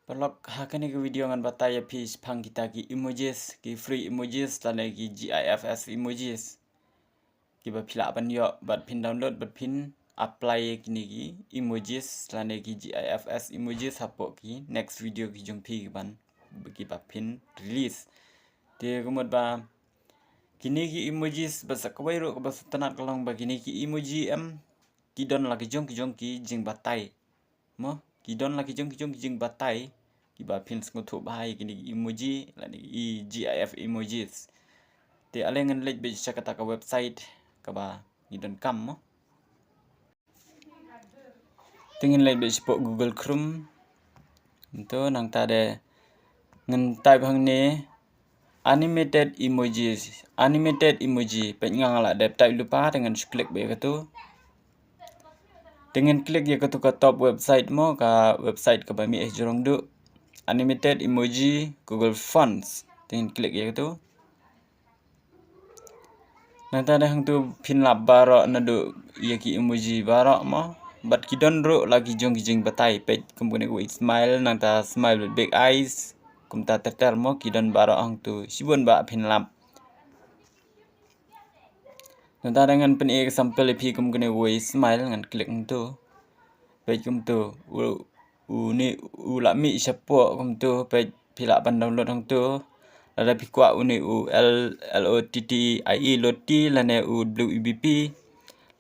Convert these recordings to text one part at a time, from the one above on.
Palok hakani ke video ngan bataya pis pang kita ki emojis ki free emojis dan ki GIFs emojis ki ba pila ban yo bat pin download bat pin apply kini ki emojis dan ki GIFs emojis hapo ki next video ki jong pi ban ki ba pin release te kumot ba kini ki emojis ba sakwai ro ba tanat kalong ba kini ki emoji ki don la ki jong ki jing batai mo ki don la ki jong jing batai ki ba pin ngutu bahai kini emoji la ni GIF emojis te alengan lej be kata ka website ka ba ni don kam mo tingin lej be spok Google Chrome to nang ta de ngan type hang ne animated emoji pe ngang la de type lupa dengan klik be tu dengan klik ya ke top website mo ka website ka ba mi jorong du animated emoji Google Fonts dengan klik ya tu nanti ada hang tu pin lap barok na du ya ki emoji barok mo bat ki don ro lagi jong jing batai pe kumpune ku smile nanti smile with big eyes kumta tetel mo ki don barok hang tu sibun ba pin lap nanti dengan pen example pi kumpune ku smile ngan klik hang tu pe kum tu ni la mi siapo kum tu pe pila ban download hang tu ada pi kwa uni LOTTIE loti lane WEBP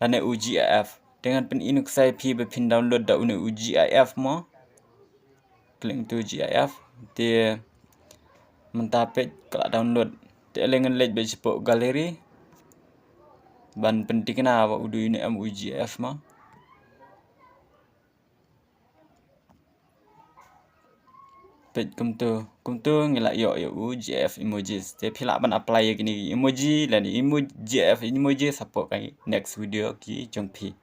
lane GIF dengan pen inuk sai pi be pin download da uni GIF mo klik tu GIF te mentapet kala download te lengan lej be sipo galeri ban penting na wa udu ini GIF mo pet kum tu ngila yo GIF emojis te phila ban apply gini emoji lan emoji GIF emoji support kai next video ki jongpi